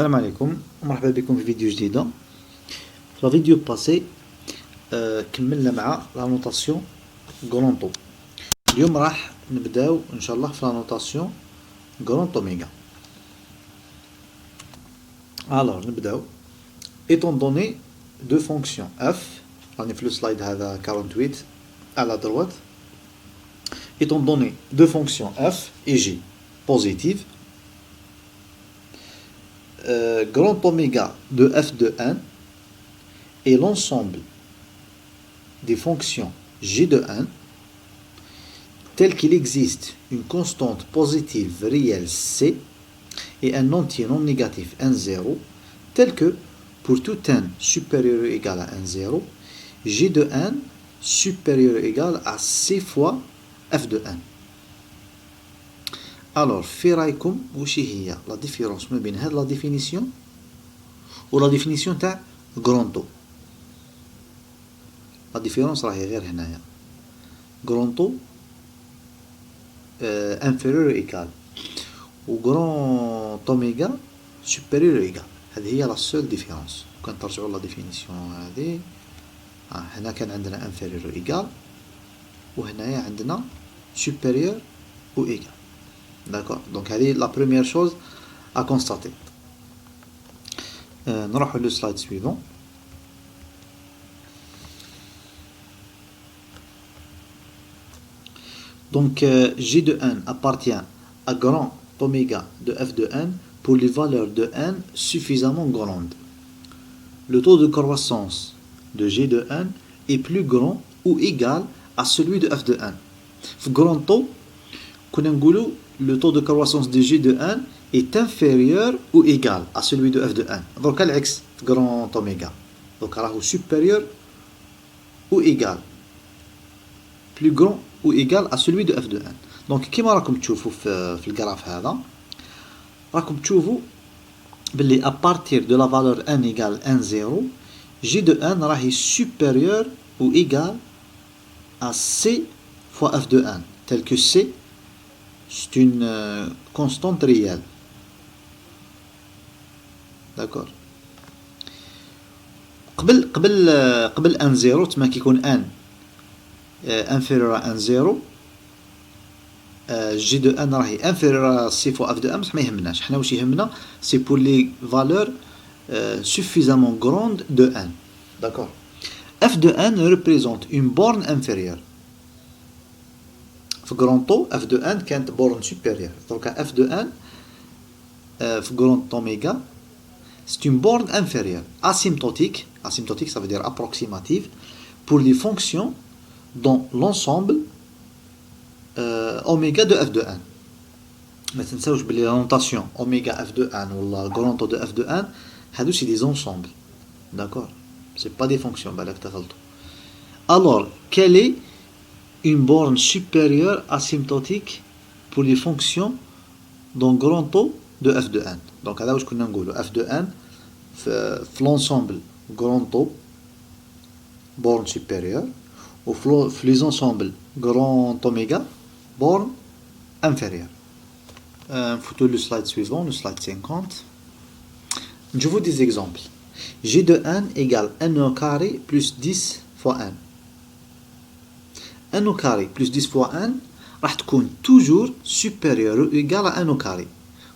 السلام عليكم ومرحبا بكم في فيديو جديدة. في الفيديو باسي كملنا مع لا نوتاسيون غرونتو. اليوم راح نبداو ان شاء الله في لا نوتاسيون غرونت اوميغا. alors نبداو étant donné deux fonctions f راني في السلايد هذا 48 à la droite. étant donné deux fonctions f et g positives, grand oméga de f de 1 est l'ensemble des fonctions g de 1 tel qu'il existe une constante positive réelle c et un entier non négatif n0 tel que pour tout n supérieur ou égal à n0 g de 1 supérieur ou égal à c fois f de 1. Alors, في رايكم واش هي لا ديفيرونس ما بين هاد لا ديفينيسيون و لا ديفينيسيون تاع غرونتو؟ لا ديفيرونس راهي غير هنايا. غرونتو انفيريور ايكال و غرونت اوميغا سوبيريور ايكال. هذه هي لا سول ديفيرونس. كان ترجعوا لا ديفينيسيون هذه هنا كان عندنا انفيريور ايكال وهنايا عندنا سوبيريور و ايكال. D'accord, donc c'est la première chose à constater. Nous allons le slide suivant. Donc G de n appartient à grand oméga de f de n pour les valeurs de n suffisamment grandes. Le taux de croissance de G de n est plus grand ou égal à celui de f de n. Grand taux, le taux de croissance de G de 1 est inférieur ou égal à celui de f de 1. Donc, l'ex grand oméga. Donc, alors, supérieur ou égal. Plus grand ou égal à celui de f de 1. Donc, كما راكم تشوفوا في الجراف هذا راكم تشوفوا باللي à partir de la valeur n égale n0 G de 1 راهي supérieur ou égal à c fois f de 1 tel que c c'est une constante réelle. D'accord. قبل n0 تما كيكون n inférieur à n0 g de n راهي inférieur à c fois f de 1 بصح ما يهمناش. حنا واش يهمنا c'est pour les valeurs suffisamment grandes de n. D'accord. f de n représente une borne inférieure. في غرونتو f de n كانت borne supérieure. Donc f de n في grand oméga c'est une borne inférieure asymptotique. Asymptotique ça veut dire approximative pour les fonctions dans l'ensemble oméga de f de n. ما تنساوش بلي la notation oméga f de n ولا غرونتو de f de n هادو c'est des ensembles. D'accord, c'est pas des fonctions. بالك تغلطوا. Alors quelle est une borne supérieure asymptotique pour les fonctions dans grand taux de f de n. Donc هذا واش كنا نقولوا f de n في l'ensemble grand taux borne supérieure ou في les ensembles grand oméga borne inférieure. Photo le slide suivant, le slide 50. Je vous des exemples. G de n égale n au carré plus 10 fois n. n au carré plus 10 fois n راح تكون toujours supérieur ou égal à n au carré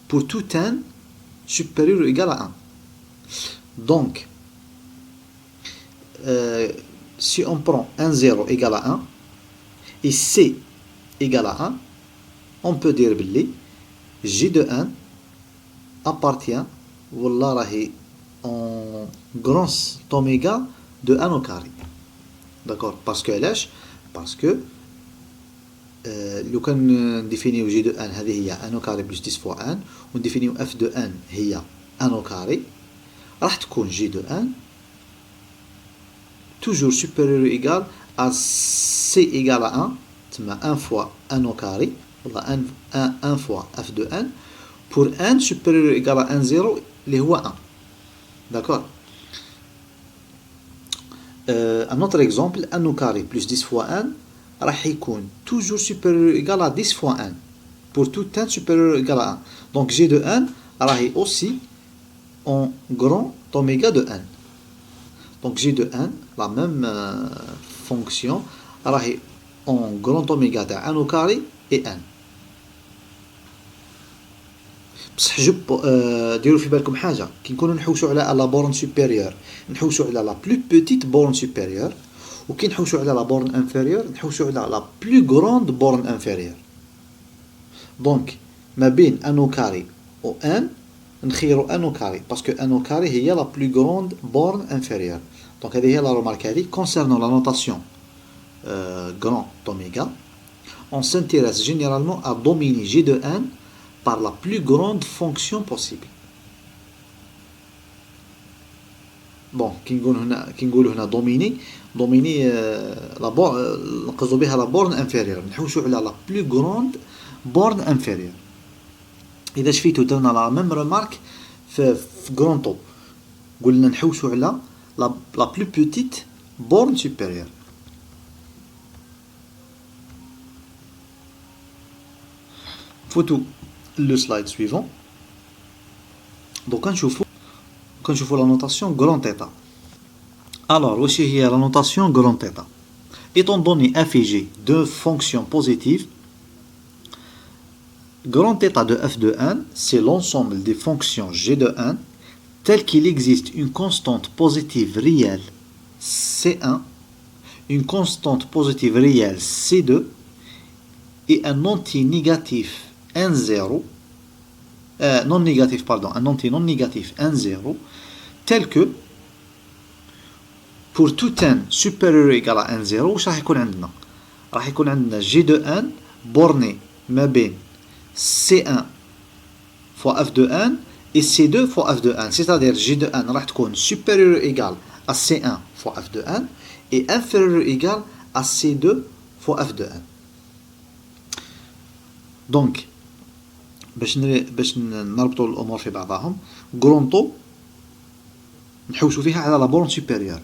pour tout n supérieur ou égal à 1. Donc si on prend n0 égal à 1 et c égal à 1, on peut dire باللي g de n appartient والله راهي en grand oméga de n au carré. D'accord, parce que علاش parce que لو كان نديفينيو جي دو ان هذه هي ان او كاري بلس 10 فوا ان ونديفينيو اف دو ان هي ان او كاري راح تكون جي دو ان توجور سوبيريور ايغال ا سي ايغال ا 1 تما 1 فوا ان او كاري ولا 1 فوا اف دو ان بور ان سوبيريور ايغال ا ان 0 اللي هو 1. داكور. Un autre exemple, 1 au carré plus 10 fois 1 راح يكون toujours supérieur ou égal à 10 fois 1 pour tout n supérieur ou égal à 1. Donc g de n راهي aussi en grand oméga de n. Donc G de n, la même fonction, راهي en grand oméga de n au carré et n. بصح ديروا في بالكم حاجه كي نكونوا نحوسوا على لا بورن سوبيريور نحوسوا على لا بلو بوتيت بورن سوبيريور وكي نحوسوا على لا بورن انفيريور نحوسوا على لا بلو غروند بورن انفيريور. دونك ما بين ان او كاري و ان نخيروا ان او كاري باسكو ان او كاري هي لا بلو غروند بورن انفيريور. دونك هذه هي لا رومارك هذه كونسيرنون لا نوتاسيون grand oméga, on s'intéresse généralement à dominer G de n par la plus grande fonction possible. Bon, كي نقولوا هنا dominer نقصدوا بها la borne inférieure نحوسوا على la plus grande borne inférieure. إذا شفيتوا درنا la même remarque في grand O قلنا نحوسوا على la plus petite borne supérieure. Photo le slide suivant. Donc quand je fais la notation grand θ. Alors, aussi il y a la notation grand θ. Étant donné f et g deux fonctions positives, grand θ de f de n, c'est l'ensemble des fonctions g de n tel qu'il existe une constante positive réelle C1, une constante positive réelle C2 et un anti-négatif N0, non négatif, pardon, un anti-non négatif N0, tel que pour tout n supérieur ou égal à N0, واش راح يكون عندنا؟ راح يكون عندنا G de n borné ما بين C1 fois f de n et C2 fois f de n. C'est-à-dire G de n راح تكون supérieur ou égal à C1 fois f de n et inférieur ou égal à C2 fois f de n. Donc باش نربطوا الامور في بعضهم غرونطو نحوسوا فيها على لا بورن سوبيريور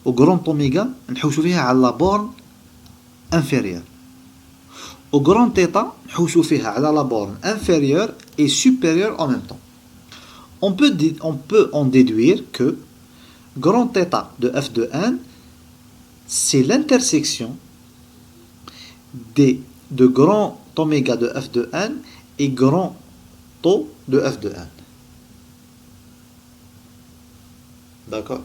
وغرونط اوميغا نحوسوا فيها على لا بورن انفيريور وغرونط تيتا نحوسوا فيها على لا بورن inférieure et supérieure en même temps. On peut en déduire que grand θ de f de n c'est l'intersection de grand oméga de f de n et grand taux de f de n. D'accord?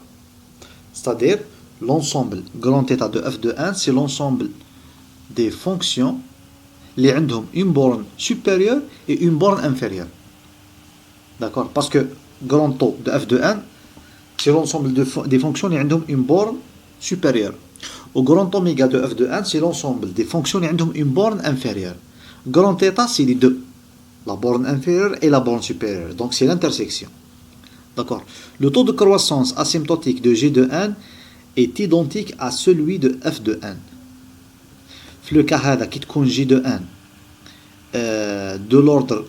C'est-à-dire l'ensemble grand θ de f de n, c'est l'ensemble des fonctions qui ont une borne supérieure et une borne inférieure. D'accord? Parce que grand taux de f de n, c'est l'ensemble des fonctions qui ont une borne supérieure. Au grand oméga de f de n, c'est l'ensemble des fonctions qui ont une borne inférieure. Grand θ, c'est les deux. La borne inférieure et la borne supérieure. Donc c'est l'intersection. D'accord. Le taux de croissance asymptotique de G de n est identique à celui de f de n. في le cas هذا كي تكون G de n de l'ordre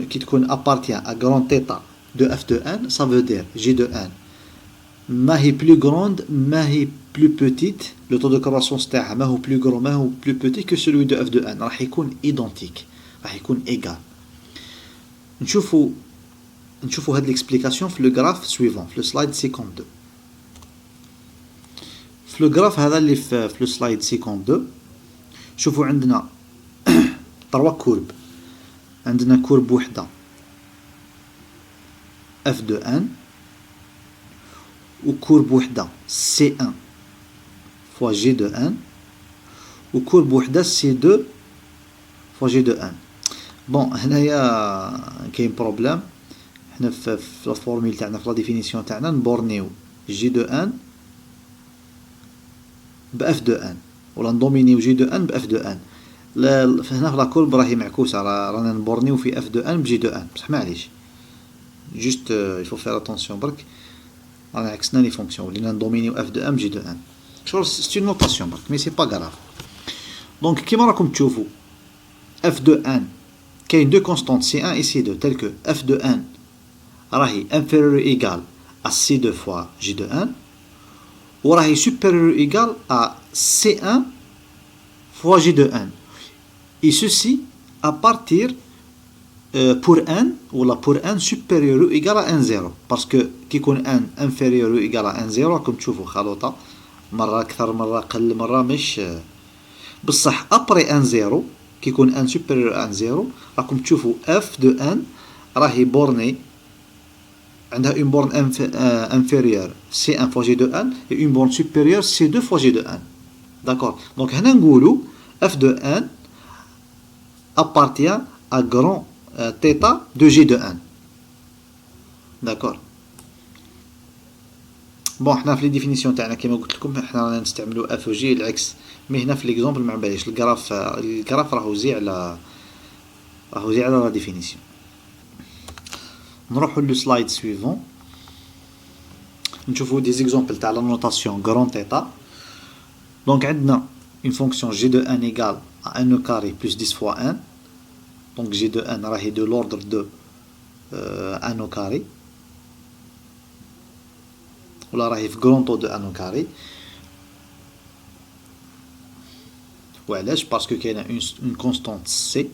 كي تكون appartient à grand θ de f de n, ça veut dire G de n ما هي plus grande ما هي plus petite, le taux de croissance تاعها ما هو plus grand ما هو plus petit que celui de f de n راح يكون identique راح يكون égal. نشوفوا هاد l'explication في le graphe suivant في le slide 52. في le graphe هذا اللي في le slide 52 شوفوا عندنا 3 كورب. عندنا كورب وحده f de n وكورب وحده C1 fois G de n وكورب وحده C2 fois G de n. بون هنايا كاين بروبليم. حنا في لا فورميل تاعنا في لا ديفينيسيون تاعنا نبورنيو G de n ب f de n ولا ندومينيو G de n ب f de n. هنا في لا كورب راهي معكوسه رانا نبورنيو في f de n ب G de n بصح معليش جوست يفو فير اتونسيون برك رانا عكسنا لي فونكسيون ولينا ندومينيو f de n ب G de n. شغل سي اون نوتاسيون برك مي سي با غراف. دونك كيما راكم تشوفوا f de n كاين دو كونستانت C1 et C2 tel que f de n راهي inférieur ou égal à C2 fois G de n وراهي supérieur ou égal à C1 fois G de n et ceci à partir pour n ولا pour n supérieur ou égal à n 0 parce que كي يكون n inférieur ou égal à n 0 راكم تشوفوا خلوطة مرة أكثر مرة أقل مرة مش بصح أبري n 0 كي يكون n supérieur à n 0 راكم تشوفوا f de n راهي بورني عندها une borne inférieure C1 fois G de n et une borne supérieure C2 fois G de n. D'accord. Donc هنا نقولوا f de n appartient à grand θ de G de n. D'accord. بون حنا في لي ديفينيسيون تاعنا كيما قلت لكم حنا رانا نستعملوا اف و جي العكس مي هنا في ليكزومبل ما باليش الجراف راهو زي على لا ديفينيسيون. نروحوا لو سلايد سويفون نشوفوا دي زيكزومبل تاع لا نوتاسيون غران تيتا. دونك عندنا une fonction g de n égale à n carré plus 10 fois n. Donc g de n راهي de l'ordre de n au carré ولا راهي في grand taux de n au carré. وعلاش؟ باسكو كاينه une constante c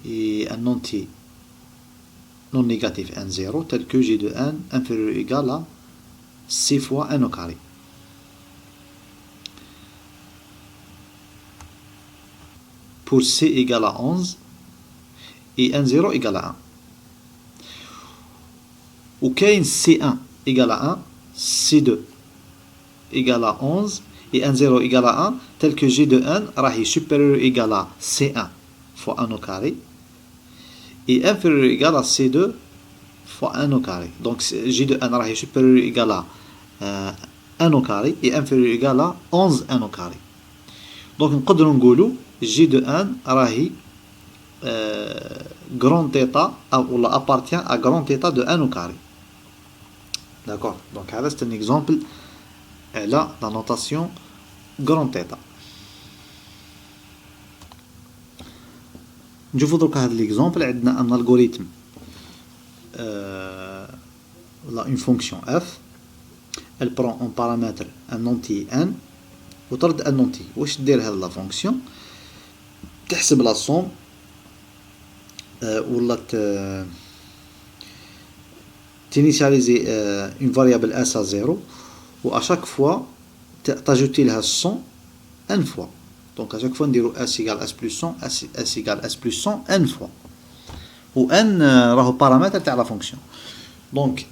et un entier non négatif n0 tel que g de n inférieur ou égal à c fois n au carré. Pour c égale à 11 et n0 égale à 1. Ou كاين c1 égale à 1, c2 égale à 11 et n0 égale à 1 tel que g de n راهي supérieur ou égal à c1 fois 1 au carré et inférieur ou égal à c2 fois 1 au carré. Donc g de n راهي supérieur ou égal à 1 au carré et inférieur ou égal à 11 1 au carré. Donc نقدروا نقولوا g de n راهي grand θ ou appartient à grand θ de 1 au carré. D'accord. Donc هذا c'est un exemple على la notation grand θ. نشوفوا درك هذا l'exemple. عندنا un algorithme là une fonction f elle prend en paramètre un entier n وترد un entier. واش دير هذه la fonction؟ تحسب la somme ولا t'initialiser une variable s à 0 ou à chaque fois t'ajouter لها 100 n fois. Donc à chaque fois نديرو s égale s plus 100 s égale s plus 100 n fois و n راهو paramètre تاع la fonction. Donc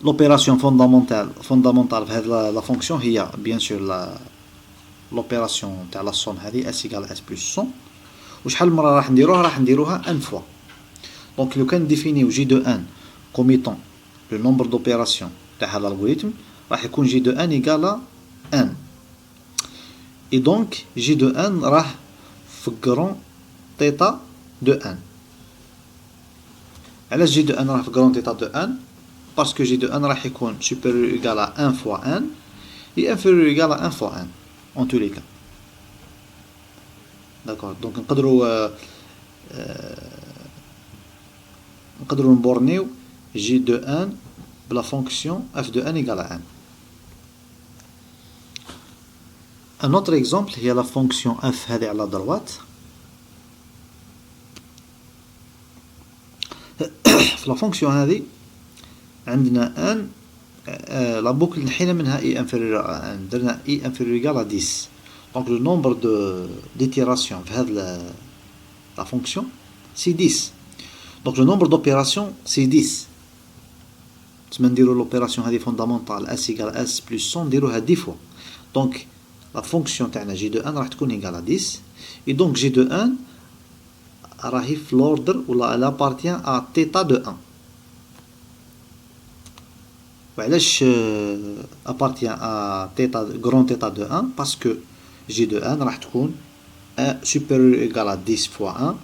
l'opération fondamentale في هذه la fonction هي bien sûr l'opération تاع la somme هذه s égale s plus 100 وشحال مرة راح نديروها n fois. Donc لو كان définir g de n comme étant le nombre d'opérations تاع هذا l'algorithme راح يكون g de n égale à n et donc g de n راح في grand θ de n. علاش g de n راح في grand θ de n؟ parce que g de n راح يكون supérieur ou égal à 1 fois n et inférieur ou égal à 1 fois n en tous les cas. D'accord. Donc نقدروا نبورنيو g de n بلا fonction f de n égale à n. Un autre exemple هي la fonction f هذه على droite. في la fonction هذه عندنا n la boucle نحينا منها i inférieur à n درنا i inférieur égal à 10. Donc le nombre d'itérations de la fonction c'est 10. Donc le nombre d'opérations c'est 10. تسمى نديرو l'opération هذه fondamentale s égale s plus 100 نديروها 10 fois. Donc la fonction تاعنا g de n راح تكون égale à 10 et donc g de n راهي في l'ordre ولا elle appartient à θ de 1. وعلاش appartient à θ grand θ de 1 parce que g de n راح تكون supérieur ou égal à 10 fois 1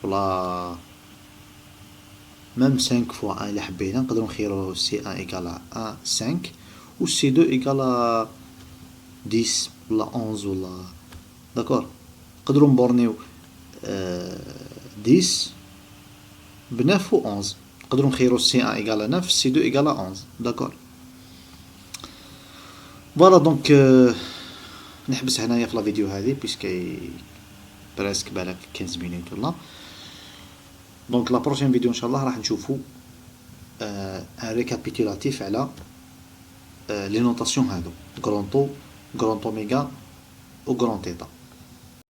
ولا même 5 fois 1 إلا حبينا نقدروا نخيروا c1 égal à 1 5 و c2 égal à 10 ولا 11 ولا d'accord. نقدروا نبورنيو 10 ب 9 و 11 نقدروا نخيروا c1 égal à 9 c2 égal à 11 d'accord. Voilà donc نحبس هنايا في لا فيديو هذه بيسكي بريسك بالك 15 مينوت ولا. دونك لا بروشين فيديو ان شاء الله راح نشوفو ان ريكابيتولاتيف على لي نوطاسيون هادو غران طو غران اوميغا و غران تيتا.